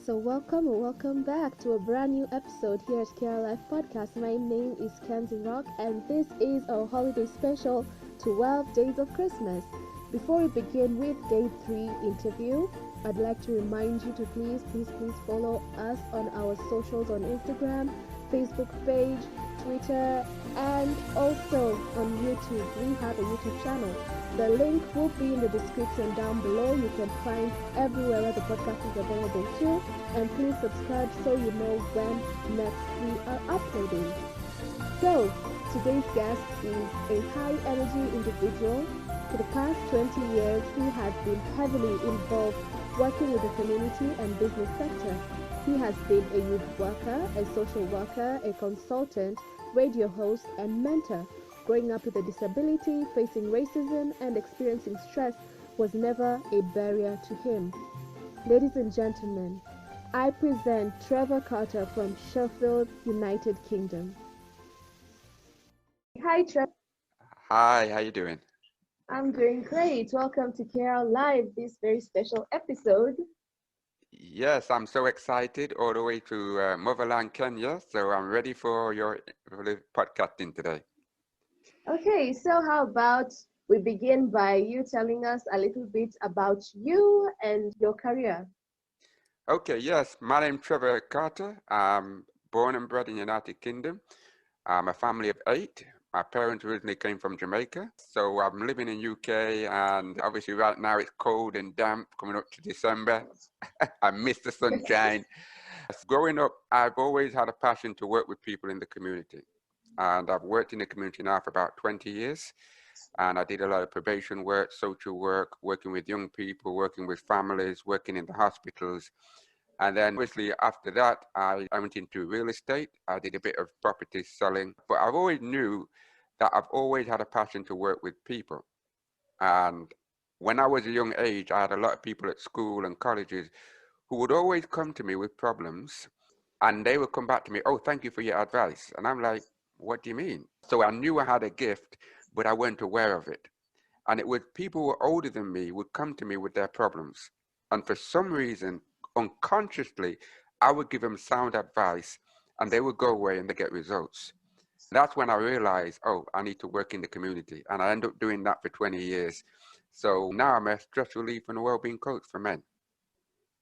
So welcome back to a brand new episode here at Care Life Podcast. My name is Kenzie Rock, and this is our holiday special, 12 Days of Christmas. Before we begin with Day 3 interview, I'd like to remind you to please follow us on our socials on Instagram, Facebook page, Twitter, and also on YouTube. We have a YouTube channel. The link will be in the description down below. You can find everywhere where the podcast is available too. And please subscribe so you know when next we are uploading. So, today's guest is a high energy individual. For the past 20 years, he has been heavily involved working with the community and business sector. He has been a youth worker, a social worker, a consultant, radio host, and mentor. Growing up with a disability, facing racism, and experiencing stress was never a barrier to him. Ladies and gentlemen, I present Trevor Carter from Sheffield, United Kingdom. Hi, Trevor. Hi, how you doing? I'm doing great. Welcome to Care Live, this very special episode. Yes, I'm so excited all the way to Motherland, Kenya. So I'm ready for the podcasting today. Okay, so how about we begin by you telling us a little bit about you and your career? Okay, yes, my name's Trevor Carter. I'm born and bred in the United Kingdom. I'm a family of 8. My parents originally came from Jamaica. So I'm living in UK, and obviously right now it's cold and damp coming up to December. I miss the sunshine. Growing up, I've always had a passion to work with people in the community. And I've worked in the community now for about 20 years. And I did a lot of probation work, social work, working with young people, working with families, working in the hospitals. And then obviously after that, I went into real estate. I did a bit of property selling, but I've always knew that I've always had a passion to work with people. And when I was a young age, I had a lot of people at school and colleges who would always come to me with problems, and they would come back to me, "Oh, thank you for your advice." And I'm like, "What do you mean?" So I knew I had a gift, but I weren't aware of it. And it was people who were older than me would come to me with their problems. And for some reason, unconsciously, I would give them sound advice, and they would go away and they get results. That's when I realized, oh, I need to work in the community. And I ended up doing that for 20 years. So now I'm a stress relief and a well-being coach for men.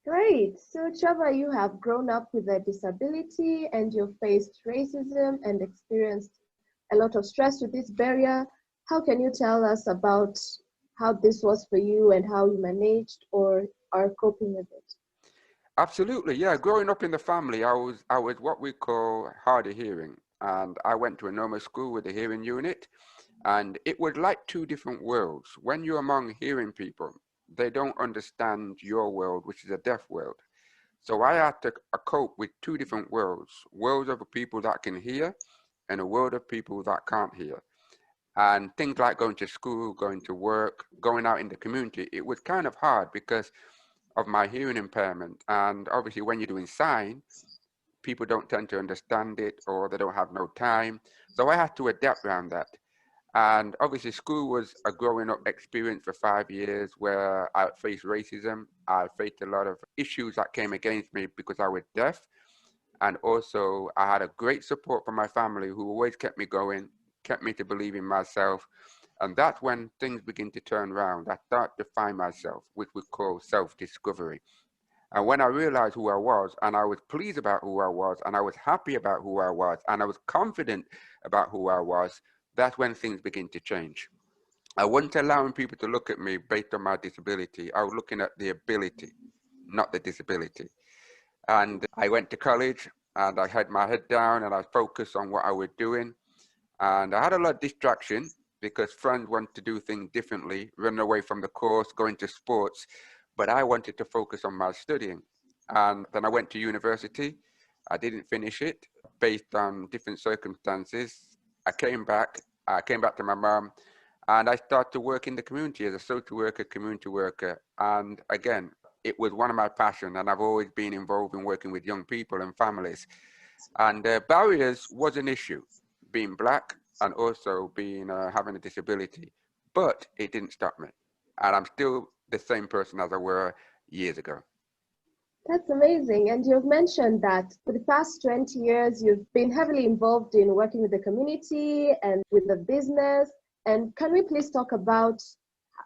Great. So, Trevor, you have grown up with a disability and you faced racism and experienced a lot of stress with this barrier. How can you tell us about how this was for you and how you managed or are coping with it? Absolutely, yeah. Growing up in the family, I was what we call hard of hearing, and I went to a normal school with a hearing unit, and it was like two different worlds. When you're among hearing people, they don't understand your world, which is a deaf world. So I had to cope with two different worlds of people that can hear and a world of people that can't hear. And things like going to school, going to work, going out in the community, it was kind of hard because of my hearing impairment. And obviously when you're doing sign, people don't tend to understand it or they don't have no time. So I had to adapt around that. And obviously school was a growing up experience for 5 years where I faced racism. I faced a lot of issues that came against me because I was deaf. And also I had a great support from my family who always kept me going, kept me to believe in myself. And that's when things begin to turn around. I start to find myself, which we call self-discovery. And when I realized who I was, and I was pleased about who I was, and I was happy about who I was, and I was confident about who I was, that's when things begin to change. I wasn't allowing people to look at me based on my disability. I was looking at the ability, not the disability. And I went to college, and I had my head down, and I focused on what I was doing. And I had a lot of distraction because friends wanted to do things differently, run away from the course, go into sports. But I wanted to focus on my studying. And then I went to university. I didn't finish it based on different circumstances. I came back to my mom, and I started to work in the community as a social worker, community worker. And again, it was one of my passions, and I've always been involved in working with young people and families. And barriers was an issue, being black and also being having a disability, but it didn't stop me. And I'm still the same person as I were years ago. That's amazing. And you've mentioned that for the past 20 years, you've been heavily involved in working with the community and with the business. And can we please talk about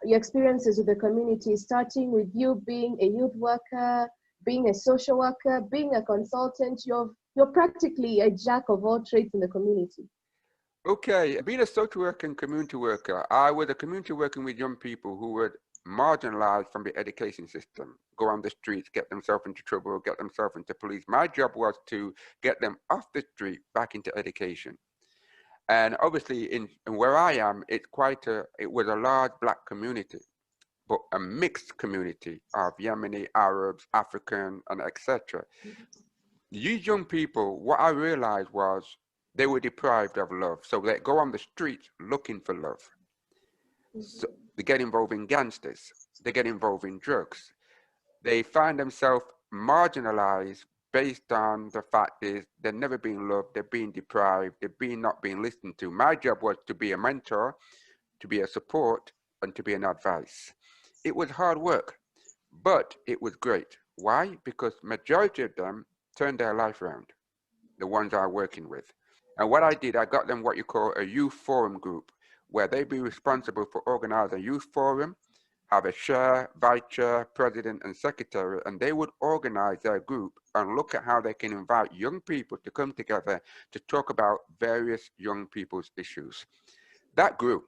your experiences with the community, starting with you being a youth worker, being a social worker, being a consultant? You're practically a jack of all trades in the community. Okay, being a social worker and community worker, I was a community working with young people who were marginalized from the education system, go on the streets, get themselves into trouble, get themselves into police. My job was to get them off the street back into education. And obviously, in where I am, it was a large black community, but a mixed community of Yemeni, Arabs, African, and etc. These young people, what I realized was they were deprived of love. So they go on the streets looking for love. So they get involved in gangsters, they get involved in drugs. They find themselves marginalized based on the fact is they're never being loved, they're being deprived, they're being not being listened to. My job was to be a mentor, to be a support, and to be an advice. It was hard work, but it was great. Why? Because majority of them turned their life around, the ones I'm working with. And what I did, I got them what you call a youth forum group, where they be responsible for organizing a youth forum, have a chair, vice chair, president, and secretary, and they would organize their group and look at how they can invite young people to come together to talk about various young people's issues. That grew.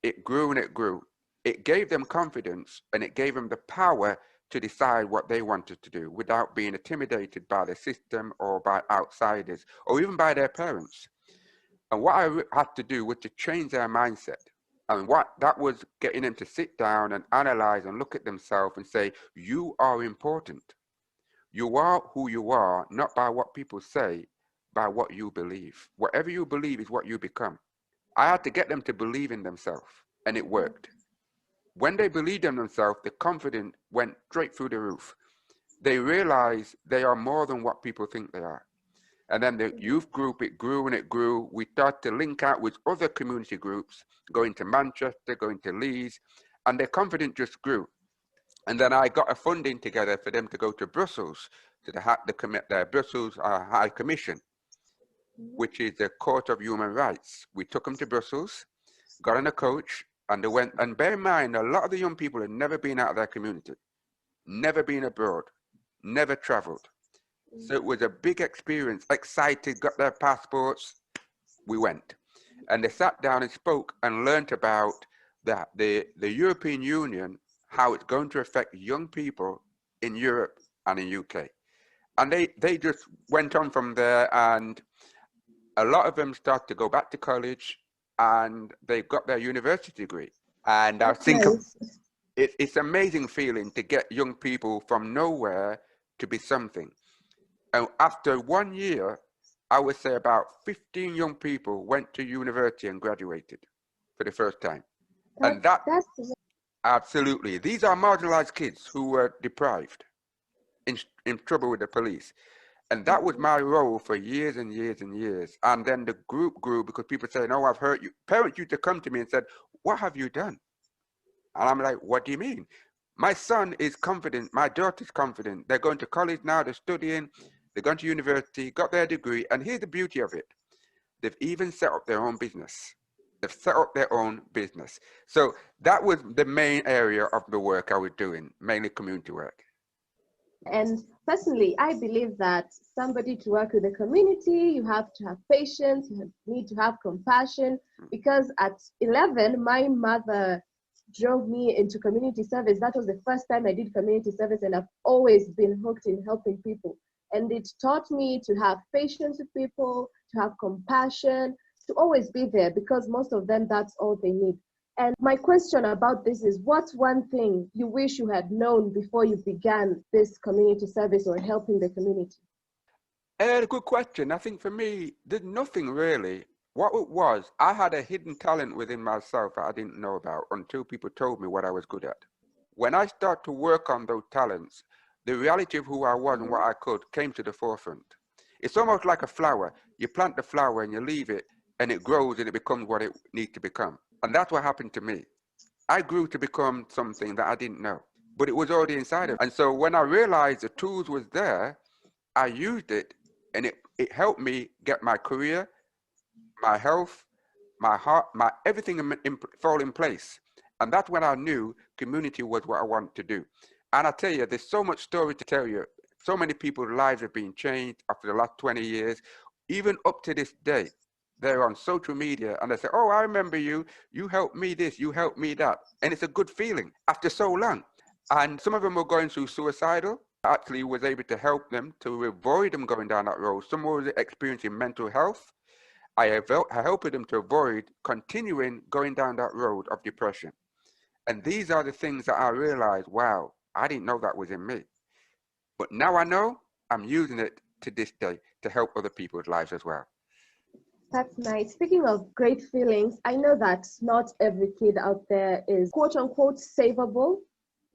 It grew and it grew. It gave them confidence and it gave them the power to decide what they wanted to do without being intimidated by the system or by outsiders or even by their parents. And what I had to do was to change their mindset. And what that was getting them to sit down and analyze and look at themselves and say, you are important. You are who you are, not by what people say, by what you believe. Whatever you believe is what you become. I had to get them to believe in themselves, and it worked. When they believed in themselves, the confidence went straight through the roof. They realized they are more than what people think they are. And then the youth group, it grew and it grew. We started to link out with other community groups, going to Manchester, going to Leeds, and their confidence just grew. And then I got a funding together for them to go to Brussels, to the Brussels High Commission, which is the Court of Human Rights. We took them to Brussels, got on a coach, and they went. And bear in mind, a lot of the young people had never been out of their community, never been abroad, never traveled. So it was a big experience, excited, got their passports, we went. And they sat down and spoke and learnt about the European Union, how it's going to affect young people in Europe and in UK. And they just went on from there, and a lot of them started to go back to college and they got their university degree. And I That's think nice. it's an amazing feeling to get young people from nowhere to be something. And after 1 year, I would say about 15 young people went to university and graduated for the first time. And that, That's absolutely, these are marginalized kids who were deprived, in trouble with the police. And that was my role for years and years and years. And then the group grew because people said, "No, I've heard you." Parents used to come to me and said, "What have you done?" And I'm like, "What do you mean?" My son is confident. My daughter's confident. They're going to college now. They're studying. They're going to university, got their degree. And here's the beauty of it. They've even set up their own business. They've set up their own business. So that was the main area of the work I was doing, mainly community work. And personally, I believe that somebody to work with the community, you have to have patience, you need to have compassion. Because at 11, my mother drove me into community service. That was the first time I did community service, and I've always been hooked in helping people. And it taught me to have patience with people, to have compassion, to always be there, because most of them, that's all they need. And my question about this is, what's one thing you wish you had known before you began this community service or helping the community? Good question. I think for me, there's nothing really. What it was, I had a hidden talent within myself that I didn't know about until people told me what I was good at. When I start to work on those talents, the reality of who I was and what I could came to the forefront. It's almost like a flower. You plant the flower and you leave it, and it grows and it becomes what it needs to become. And that's what happened to me. I grew to become something that I didn't know. but it was already inside of. And so when I realized the tools was there, I used it, and it helped me get my career, my health, my heart, my everything fall in place. And that's when I knew community was what I wanted to do. And I tell you, there's so much story to tell you. So many people's lives have been changed after the last 20 years, even up to this day. They're on social media and they say, oh, I remember you. You helped me this, you helped me that. And it's a good feeling after so long. And some of them were going through suicidal. I actually was able to help them to avoid them going down that road. Some were experiencing mental health. I helped them to avoid continuing going down that road of depression. And these are the things that I realized, wow, I didn't know that was in me. But now I know, I'm using it to this day to help other people's lives as well. That's nice. Speaking of great feelings, I know that not every kid out there is quote unquote savable.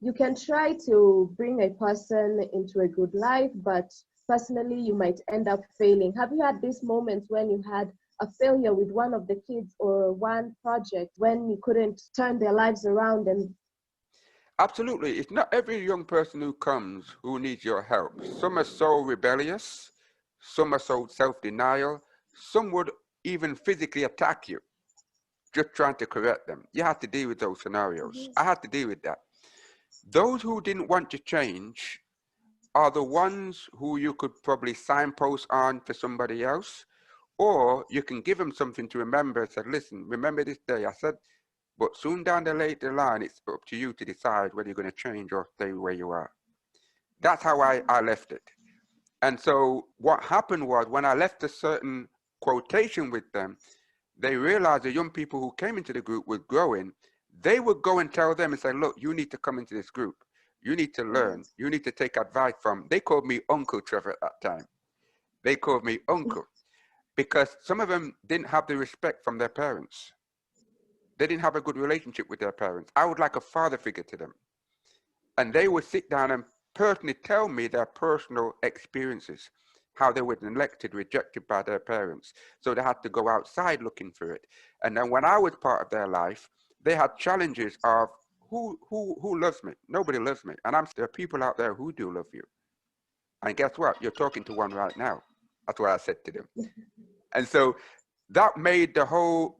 You can try to bring a person into a good life, but personally, you might end up failing. Have you had these moments when you had a failure with one of the kids or one project when you couldn't turn their lives around? And Absolutely. It's not every young person who comes who needs your help. Some are so rebellious, some are so self-denial, some would even physically attack you, just trying to correct them. You have to deal with those scenarios. I had to deal with that. Those who didn't want to change are the ones who you could probably signpost on for somebody else, or you can give them something to remember. Said, listen, remember this day. I said, but soon down the later line, it's up to you to decide whether you're going to change or stay where you are. That's how I left it. And so what happened was when I left a certain quotation with them, they realized the young people who came into the group were growing. They would go and tell them and say, look, you need to come into this group. You need to learn. You need to take advice from. They called me Uncle Trevor at that time. They called me Uncle because some of them didn't have the respect from their parents. They didn't have a good relationship with their parents. I was like a father figure to them. And they would sit down and personally tell me their personal experiences, how they were neglected, rejected by their parents. So they had to go outside looking for it. And then when I was part of their life, they had challenges of who loves me? Nobody loves me. And there are people out there who do love you. And guess what? You're talking to one right now. That's what I said to them. And so that made the whole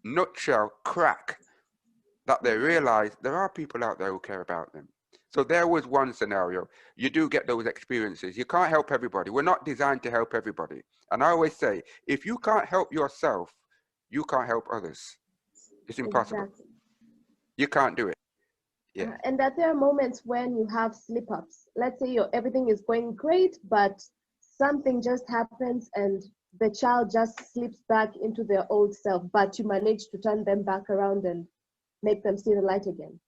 nutshell crack, that they realized there are people out there who care about them. So there was one scenario. You do get those experiences. You can't help everybody. We're not designed to help everybody. And I always say, if you can't help yourself, you can't help others. It's impossible. exactly. You can't do it. Yeah. And that there are moments when you have slip-ups. Let's say everything is going great, but something just happens and the child just slips back into their old self, but you manage to turn them back around and make them see the light again.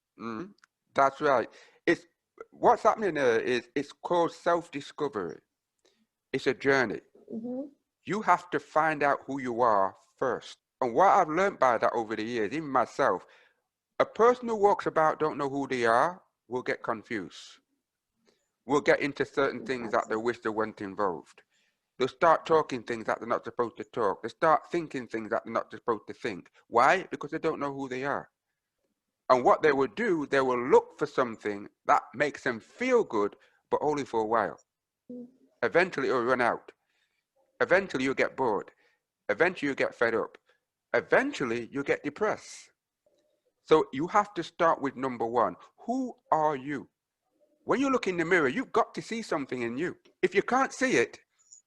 That's right. It's what's happening here is it's called self-discovery. It's a journey. You have to find out who you are first. And what I've learned by that over the years, even myself, a person who walks about don't know who they are will get confused. Will get into certain things that they wish they weren't involved. They'll start talking things that they're not supposed to talk. They start thinking things that they're not supposed to think. Why? Because they don't know who they are. And what they will do, they will look for something that makes them feel good, but only for a while. Eventually, it will run out. Eventually, you'll get bored. Eventually, you get fed up. Eventually, you get depressed. So you have to start with number one. Who are you? When you look in the mirror, you've got to see something in you. If you can't see it,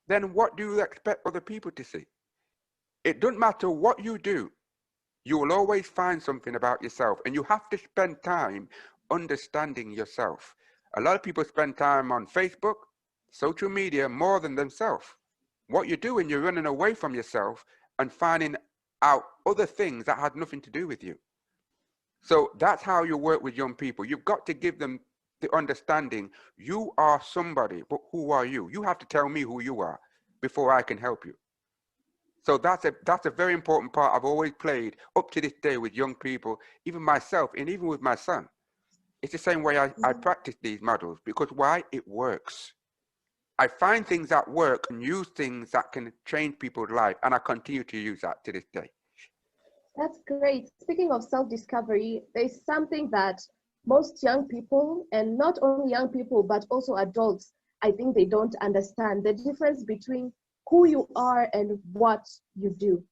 then what do you expect other people to see? It doesn't matter what you do. You will always find something about yourself, and you have to spend time understanding yourself. A lot of people spend time on Facebook, social media, more than themselves. What you're doing, you're running away from yourself and finding out other things that had nothing to do with you. So that's how you work with young people. You've got to give them the understanding, you are somebody, but who are you? You have to tell me who you are before I can help you. So that's a very important part I've always played up to this day with young people, even myself, and even with my son. It's the same way I practice these models, because why? It works. I find things that work and use things that can change people's life, and I continue to use that to this day. That's great. Speaking of self-discovery, there's something that most young people, and not only young people, but also adults, I think they don't understand the difference between who you are and what you do.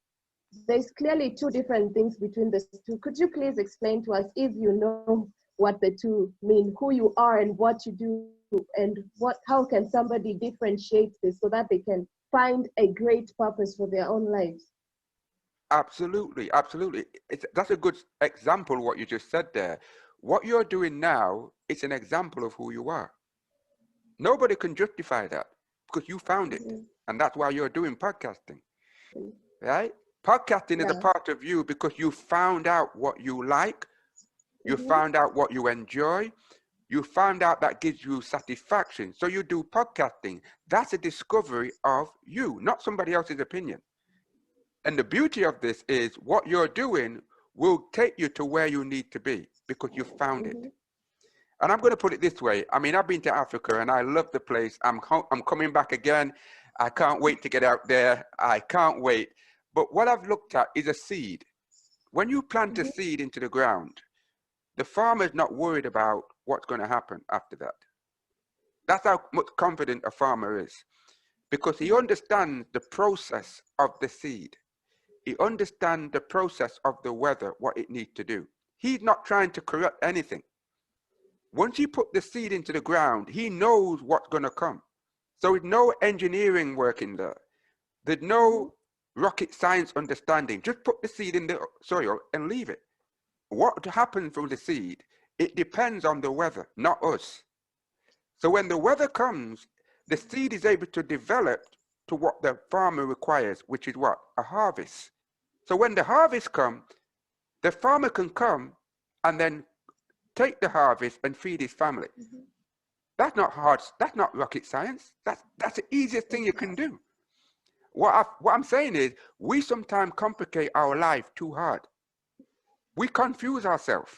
There's clearly two different things between the two. Could you please explain to us, if you know what the two mean, who you are and what you do, and how can somebody differentiate this so that they can find a great purpose for their own lives? Absolutely, absolutely. That's a good example what you just said there. What you're doing now is an example of who you are. Nobody can justify that because you found it. Mhm. And that's why you're doing podcasting, Exactly. right? Podcasting is a Yeah. part of you because you found out what you like, you Mm-hmm. found out what you enjoy, you found out that gives you satisfaction. So you do podcasting. That's a discovery of you, not somebody else's opinion. And the beauty of this is what you're doing will take you to where you need to be because you found it. Mm-hmm. And I'm going to put it this way. I mean, I've been to Africa and I love the place. I'm coming back again. I can't wait to get out there. I can't wait. But what I've looked at is a seed. When you plant a Mm-hmm. seed into the ground, the farmer's not worried about what's going to happen after that. That's how much confident a farmer is because he Mm-hmm. understands the process of the seed. He understands the process of the weather, what it needs to do. He's not trying to correct anything. Once you put the seed into the ground, he knows what's going to come. So there's no engineering work in there. There's Mm-hmm. no rocket science understanding. Just put the seed in the soil and leave it. What happens from the seed, it depends on the weather, not us. So when the weather comes, the seed is able to develop to what the farmer requires, which is what? A harvest. So when the harvest comes, the farmer can come and then take the harvest and feed his family. Mm-hmm. That's not hard. That's not rocket science. That's the easiest thing you can Exactly. do. What I'm saying is, we sometimes complicate our life too hard. We confuse ourselves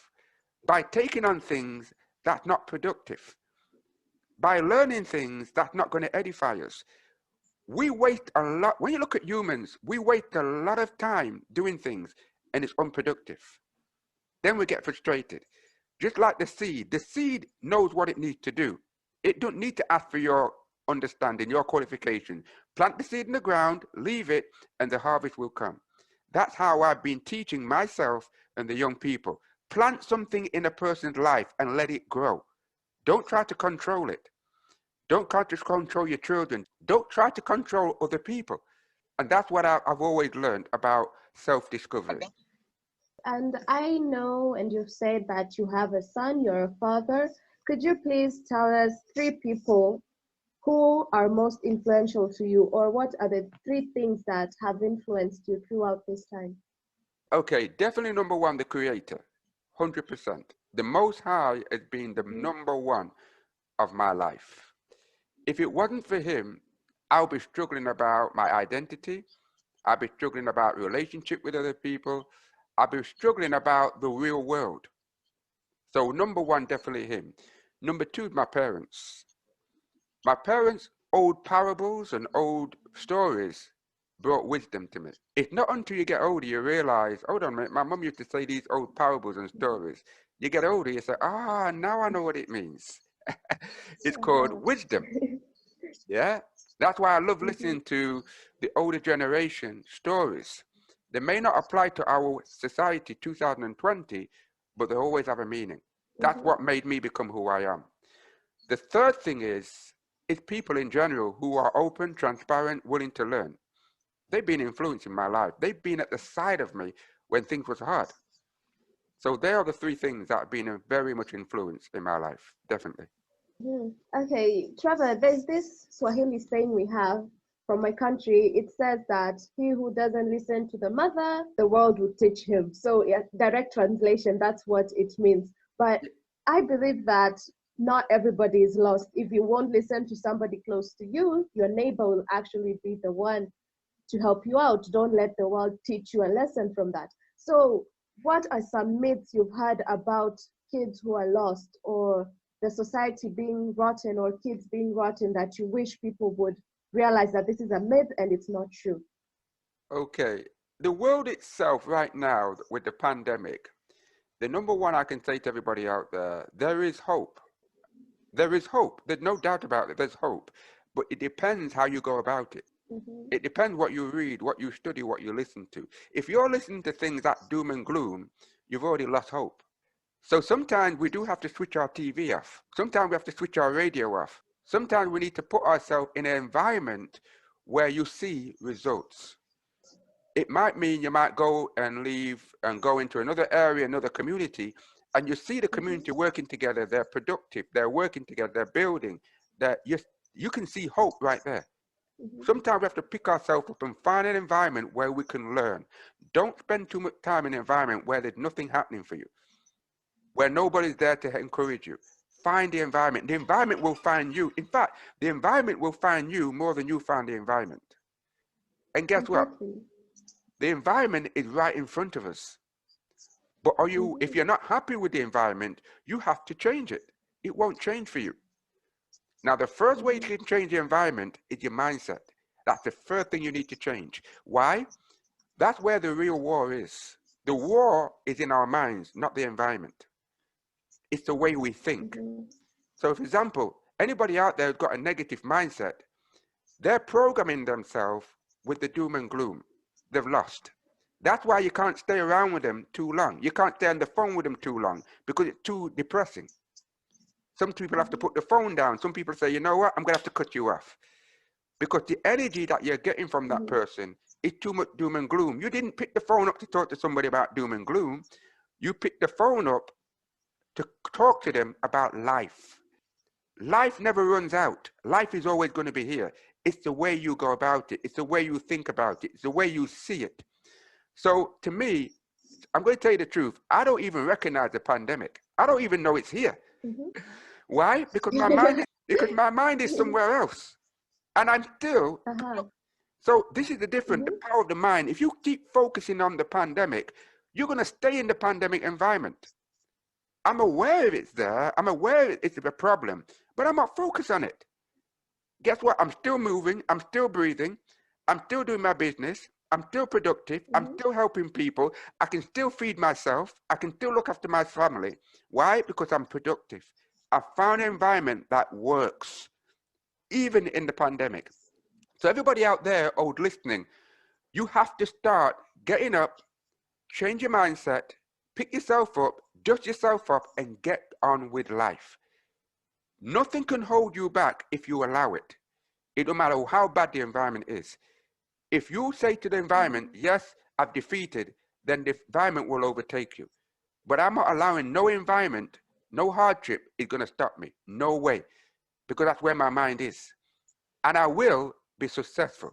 by taking on things that's not productive, by learning things that's not going to edify us. We waste a lot. When you look at humans, we waste a lot of time doing things and it's unproductive. Then we get frustrated. Just like the seed knows what it needs to do. It don't need to ask for your understanding, your qualification. Plant the seed in the ground, leave it, and the harvest will come. That's how I've been teaching myself and the young people. Plant something in a person's life and let it grow. Don't try to control it. Don't try to control your children. Don't try to control other people. And that's what I've always learned about self-discovery. And I know, and you've said that you have a son, you're a father. Could you please tell us three people who are most influential to you, or what are the three things that have influenced you throughout this time? Okay, definitely number one, the creator. 100%. The Most High has been the Mm-hmm. number one of my life. If it wasn't for him, I'll be struggling about my identity. I'll be struggling about relationship with other people. I'll be struggling about the real world. So number one, definitely him. Number two, my parents. My parents' old parables and old stories brought wisdom to me. It's not until you get older you realize, hold on a minute, my mum used to say these old parables and stories. You get older, you say, now I know what it means. It's called Uh-huh. wisdom. Yeah? That's why I love Mm-hmm. listening to the older generation stories. They may not apply to our society 2020, but they always have a meaning. That's Mm-hmm. what made me become who I am. The third thing is people in general who are open, transparent, willing to learn. They've been influencing my life. They've been at the side of me when things was hard. So they are the three things that have been a very much influence in my life, definitely. Mhm. Okay, Trevor, there's this Swahili saying we have from my country. It says that he who doesn't listen to the mother, the world will teach him. So, yeah, direct translation, that's what it means. But I believe that not everybody is lost. If you won't listen to somebody close to you, your neighbor will actually be the one to help you out. Don't let the world teach you a lesson from that. So, what are some myths you've heard about kids who are lost, or the society being rotten, or kids being rotten, that you wish people would realize that this is a myth and it's not true? Okay. The world itself right now with the pandemic, The number one I can say to everybody out there is hope. There is hope. There's no doubt about it. There's hope. But it depends how you go about it. Mm-hmm. It depends what you read, what you study, what you listen to. If you're listening to things that doom and gloom, you've already lost hope. So sometimes we do have to switch our TV off. Sometimes we have to switch our radio off. Sometimes we need to put ourselves in an environment where you see results. It might mean you might go and leave and go into another area, another community, and you see the community Mm-hmm. working together. They're productive. They're working together. They're building. That you can see hope right there. Mm-hmm. Sometimes we have to pick ourselves up and find an environment where we can learn. Don't spend too much time in an environment where there's nothing happening for you, where nobody's there to encourage you. Find the environment. The environment will find you. In fact, the environment will find you more than you find the environment. And guess what? Exactly. The environment is right in front of us. But if Mm-hmm. you're not happy with the environment, you have to change it. It won't change for you. Now, the first way you Mm-hmm. can change the environment is your mindset. That's the first thing you need to change. Why? That's where the real war is. The war is in our minds, not the environment. It's the way we think. Mm-hmm. So, for example, anybody out there who's got a negative mindset, they're programming themselves with the doom and gloom. They've lost. That's why you can't stay around with them too long. You can't stay on the phone with them too long because it's too depressing. Some people have to put the phone down. Some people say, you know what, I'm going to have to cut you off. Because the energy that you're getting from that Mm-hmm. person is too much doom and gloom. You didn't pick the phone up to talk to somebody about doom and gloom. You picked the phone up to talk to them about life. Life never runs out. Life is always going to be here. It's the way you go about it. It's the way you think about it. It's the way you see it. So to me, I'm going to tell you the truth. I don't even recognize the pandemic. I don't even know it's here. Mm-hmm. Why? Because my mind is somewhere else. And I'm still. Uh-huh. So this is the difference, the Mm-hmm. power of the mind. If you keep focusing on the pandemic, you're going to stay in the pandemic environment. I'm aware it's there. I'm aware it's a problem, but I'm not focused on it. Guess what? I'm still moving. I'm still breathing. I'm still doing my business. I'm still productive. I'm Mm-hmm. still helping people. I can still feed myself. I can still look after my family. Why? Because I'm productive. I found an environment that works, even in the pandemic. So everybody out there, old listening, you have to start getting up, change your mindset, pick yourself up, dust yourself up, and get on with life. Nothing can hold you back if you allow it. It don't matter how bad the environment is. If you say to the environment, Mm-hmm. yes, I've defeated, then the environment will overtake you. But I'm not allowing no environment, no hardship is going to stop me. No way. Because that's where my mind is. And I will be successful.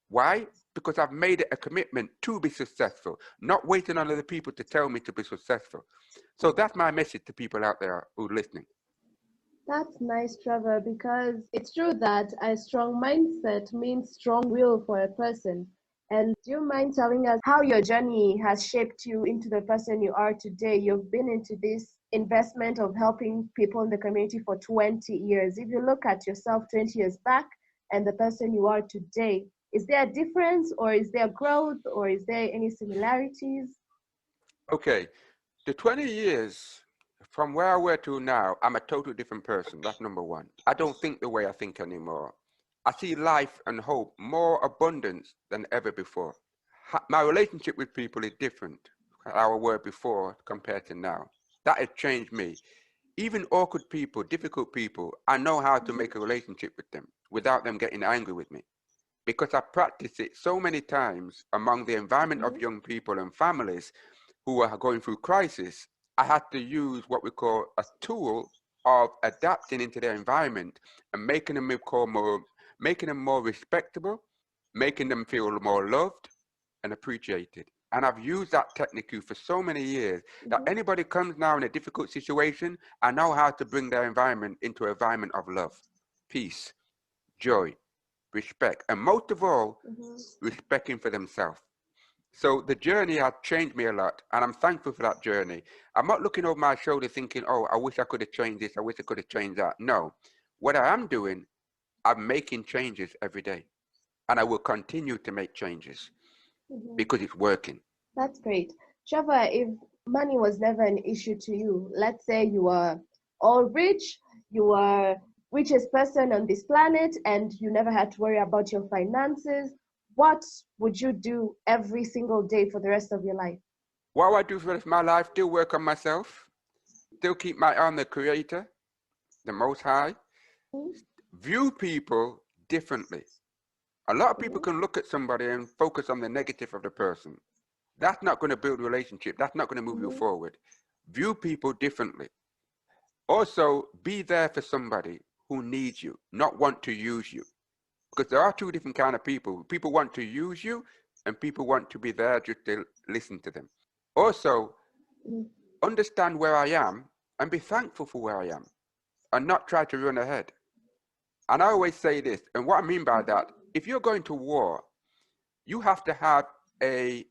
Why? Because I've made it a commitment to be successful, not waiting on other people to tell me to be successful. So that's my message to people out there who are listening. That's nice, Trevor, because it's true that a strong mindset means strong will for a person. And do you mind telling us how your journey has shaped you into the person you are today? You've been into this investment of helping people in the community for 20 years. If you look at yourself 20 years back and the person you are today, is there a difference or is there growth or is there any similarities? Okay, the 20 years from where I were to now, I'm a totally different person. That's number one. I don't think the way I think anymore. I see life and hope more abundance than ever before. My relationship with people is different how I were before compared to now. That has changed me. Even awkward people, difficult people, I know how to Mhm, make a relationship with them without them getting angry with me because I practiced it so many times among the environment of mhm, young people and families who are going through crisis. I had to use what we call a tool of adapting into their environment and making them more respectable, making them feel more loved and appreciated. And I've used that technique for so many years that mhm, anybody comes now in a difficult situation, I know how to bring their environment into an environment of love, peace, joy, respect, and most of all, mhm. respecting for themselves. So the journey has changed me a lot, and I'm thankful for that journey. I'm not looking over my shoulder thinking, oh, I wish I could have changed this, I wish I could have changed that. No. What I am doing, I'm making changes every day, and I will continue to make changes Mhm. because it's working. That's great. Trevor, if money was never an issue to you. Let's say you were all rich, you were richest person on this planet, and you never had to worry about your finances. What would you do every single day for the rest of your life? What I do for the rest of my life, still work on myself, still keep my eye on the Creator, the Most High, view people differently. A lot of people Mhm, can look at somebody and focus on the negative of the person. That's not going to build a relationship. That's not going to move you mhm, forward. View people differently. Also, be there for somebody who needs you, not want to use you. Because there are two different kind of people. People want to use you, and people want to be there just to listen to them. Also, mhm, understand where I am and be thankful for where I am, and not try to run ahead. And I always say this, and what I mean by mhm, that, if you're going to war, you have to have a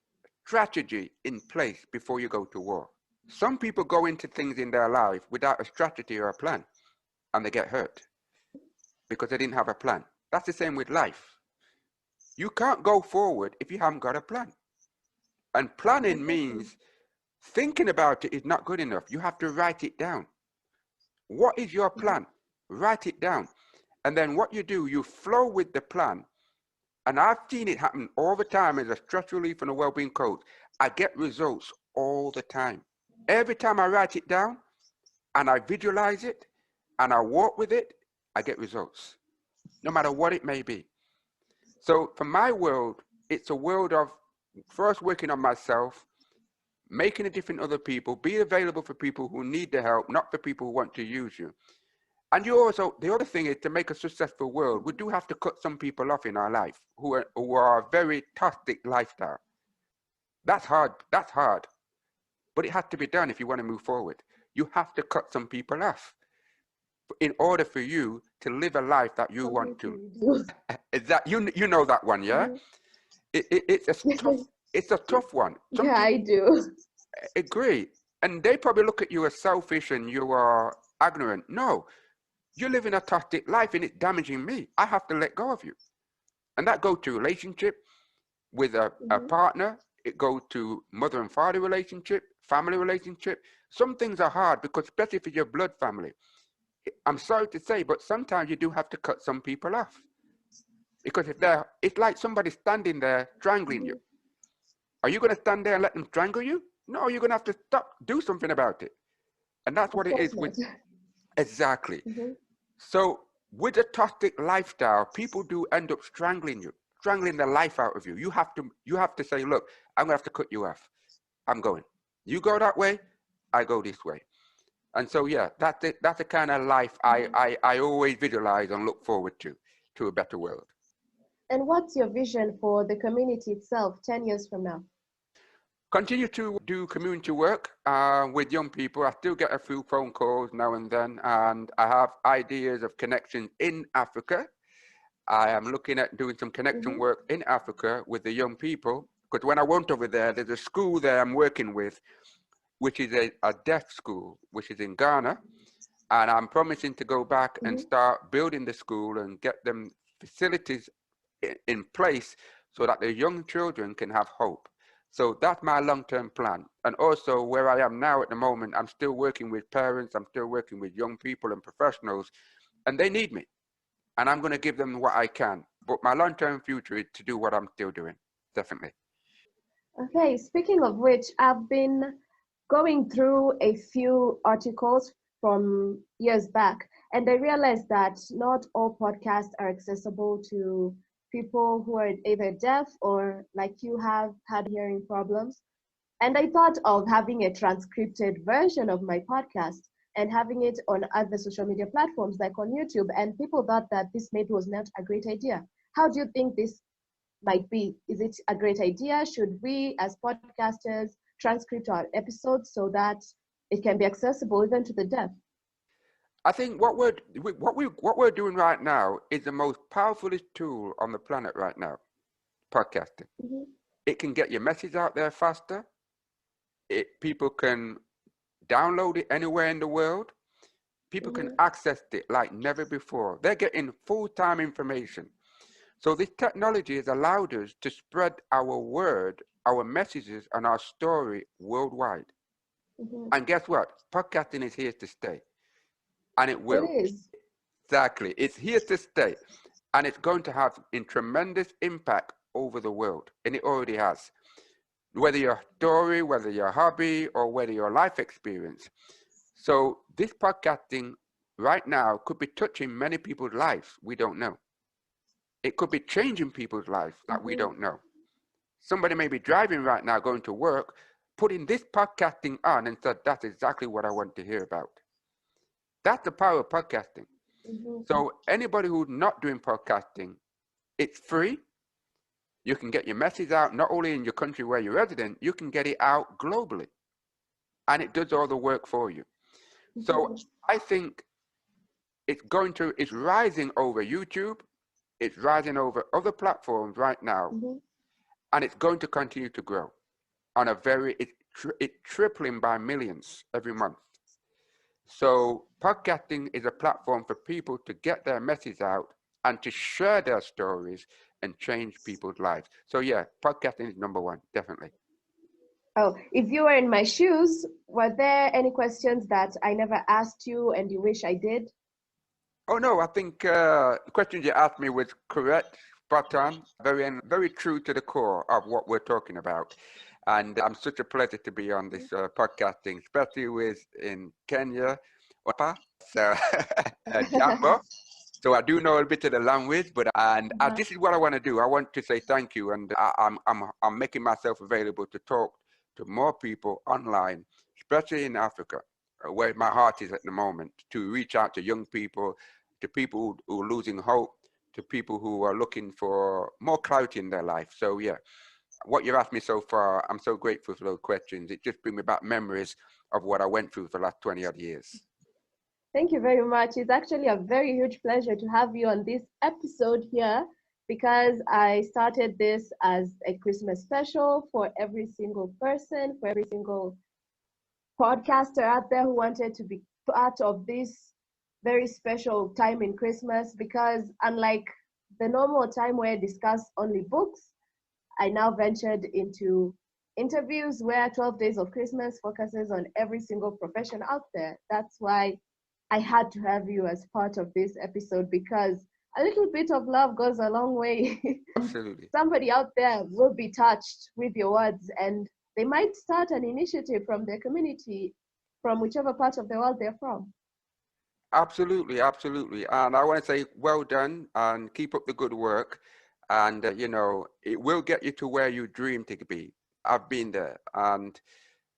strategy in place before you go to war. Some people go into things in their life without a strategy or a plan, and they get hurt because they didn't have a plan. That's the same with life. You can't go forward if you haven't got a plan. And planning exactly. means thinking about it is not good enough. You have to write it down. What is your Mhm, plan? Write it down. And then what you do, you flow with the plan. And I've seen it happen all the time as a stress relief and a well-being coach. I get results all the time. Every time I write it down and I visualize it and I walk with it, I get results, no matter what it may be. So for my world, it's a world of first working on myself, making a difference in other people, be available for people who need the help, not for people who want to use you. And you also, the other thing is to make a successful world, we do have to cut some people off in our life who are very toxic lifestyle. That's hard. That's hard. But it has to be done if you want to move forward. You have to cut some people off in order for you to live a life that you want completely to. do. Is that you know that one, yeah? Mhm. It's a tough it's a tough one. Some Yeah, I people do. agree, and they probably look at you as selfish and you are ignorant. No, you're living a toxic life and it's damaging me. I have to let go of you, and that goes to relationship with a Mhm, partner. It goes to mother and father relationship, family relationship. Some things are hard because especially for your blood family. I'm sorry to say, but sometimes you do have to cut some people off because if they're, it's like somebody standing there strangling you. mhm. Are you going to stand there and let them strangle you? No, you're going to have to stop, do something about it. And that's Of what it course is with not. exactly. Mhm, So with a toxic lifestyle, people do end up strangling you, strangling the life out of you. You have to say, look, I'm gonna have to cut you off. I'm going. You go that way, I go this way. And so yeah, that's it. That's the kind of life I, mhm. I, I always visualize and look forward to a better world. And what's your vision for the community itself 10 years from now? Continue to do community work with young people. I still get a few phone calls now and then, and I have ideas of connections in Africa. I am looking at doing some connection Mhm, work in Africa with the young people. Because when I went over there, there's a school there I'm working with, which is a deaf school, which is in Ghana. And I'm promising to go back and mhm. start building the school and get them facilities in place so that the young children can have hope. So that's my long-term plan. And also where I am now at the moment, I'm still working with parents, I'm still working with young people and professionals, and they need me. And I'm going to give them what I can. But my long-term future is to do what I'm still doing, definitely. Okay, speaking of which, I've been going through a few articles from years back, and I realized that not all podcasts are accessible to people who are either deaf or, like you, have had hearing problems. And I thought of having a transcripted version of my podcast and having it on other social media platforms like on YouTube. And people thought that this maybe was not a great idea. How do you think this might be? Is it a great idea? Should we, as podcasters, transcript our episodes so that it can be accessible even to the deaf? I think what we're doing right now is the most powerful tool on the planet right now, podcasting. Mhm, It can get your message out there faster. People can download it anywhere in the world. People can mhm. access it like never before. They're getting full-time information. So this technology has allowed us to spread our word, our messages, and our story worldwide. Mm-hmm. And guess what? Podcasting is here to stay, and it It will. is. Exactly. It's here to stay, and it's going to have a tremendous impact over the world, and it already has. Whether your story, whether your hobby, or whether your life experience. So this podcasting right now could be touching many people's lives. We don't know. It could be changing people's lives that we Mm-hmm. don't know. Somebody may be driving right now, going to work, putting this podcasting on and said, that's exactly what I want to hear about. That's the power of podcasting. Mm-hmm. So anybody who's not doing podcasting, it's free. You can get your message out not only in your country where you're resident, you can get it out globally. And it does all the work for you. So Mm-hmm. I think it's rising over YouTube, it's rising over other platforms right now, Mm-hmm. and it's going to continue to grow on a it's tripling by millions every month. So podcasting is a platform for people to get their message out and to share their stories and change people's lives. So yeah, podcasting is number one, definitely. Oh, if you were in my shoes, were there any questions that I never asked you and you wish I did? Oh no, I think the question you asked me was correct, spot on, very true to the core of what we're talking about. And I'm such a pleasure to be on this podcasting, especially with in Kenya, so Jambo. So I do know a bit of the language, but Uh-huh. this is what I want to do. I want to say thank you, and I'm making myself available to talk to more people online, especially in Africa, where my heart is at the moment, to reach out to young people, to people who are losing hope, to people who are looking for more clarity in their life. So yeah, what you've asked me so far, I'm so grateful for those questions. It just brings me back memories of what I went through for the last 20 odd years. Thank you very much. It's actually a very huge pleasure to have you on this episode here because I started this as a Christmas special for every single person, for every single podcaster out there who wanted to be part of this very special time in Christmas because unlike the normal time where I discuss only books, I now ventured into interviews where 12 Days of Christmas focuses on every single profession out there. That's why I had to have you as part of this episode because a little bit of love goes a long way. Absolutely. Somebody out there will be touched with your words and they might start an initiative from their community, from whichever part of the world they're from. Absolutely, absolutely. And I want to say well done and keep up the good work. And, it will get you to where you dream to be. I've been there. And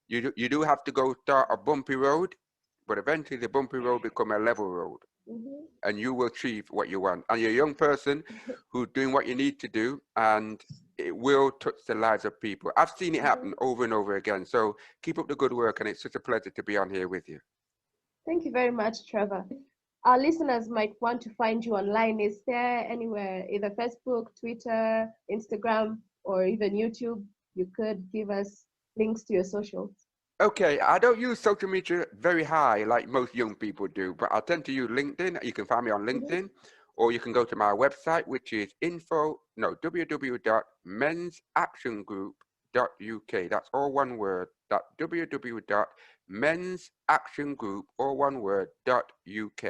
you do have to go start a bumpy road, but eventually the bumpy road become a level road Mm-hmm. and you will achieve what you want. And you're a young person who's doing what you need to do and it will touch the lives of people. I've seen it Mm-hmm. happen over and over again. So keep up the good work and it's such a pleasure to be on here with you. Thank you very much, Trevor. Our listeners might want to find you online. Is there anywhere, either Facebook, Twitter, Instagram, or even YouTube, you could give us links to your socials? Okay, I don't use social media very high like most young people do, but I tend to use LinkedIn. You can find me on Mm-hmm. LinkedIn, or you can go to my website, which is www.mensactiongroup.uk. That's all one word. www.mensactiongroup, all one word, .uk.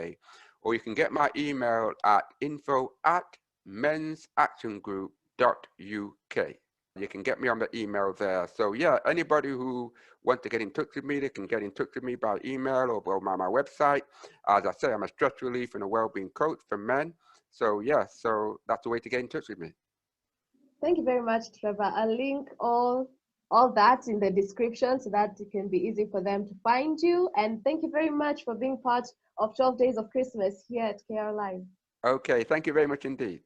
Or you can get my email at info@mensactiongroup.uk. You can get me on the email there. So yeah, anybody who wants to get in touch with me, they can get in touch with me by email or by my website. As I say, I'm a stress relief and a well-being coach for men. So yeah, so that's the way to get in touch with me. Thank you very much, Trevor. I'll link all that in the description so that it can be easy for them to find you. And thank you very much for being part of 12 Days of Christmas here at KR Live. Okay, thank you very much indeed.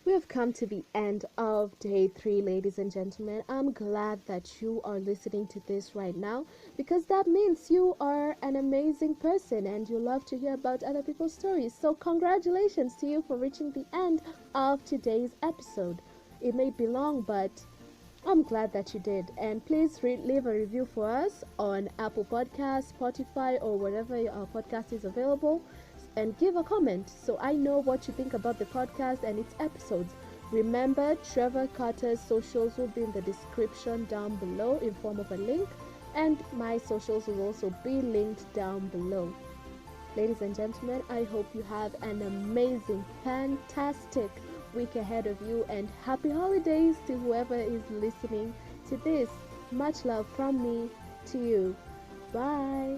We have come to the end of day 3, ladies and gentlemen. I'm glad that you are listening to this right now because that means you are an amazing person and you love to hear about other people's stories. So, congratulations to you for reaching the end of today's episode. It may be long, but I'm glad that you did. And please leave a review for us on Apple Podcasts, Spotify, or wherever our podcast is available. And give a comment so I know what you think about the podcast and its episodes. Remember, Trevor Carter's socials will be in the description down below in form of a link. And my socials will also be linked down below. Ladies and gentlemen, I hope you have an amazing, fantastic week ahead of you, and happy holidays to whoever is listening to this. Much love from me to you. Bye.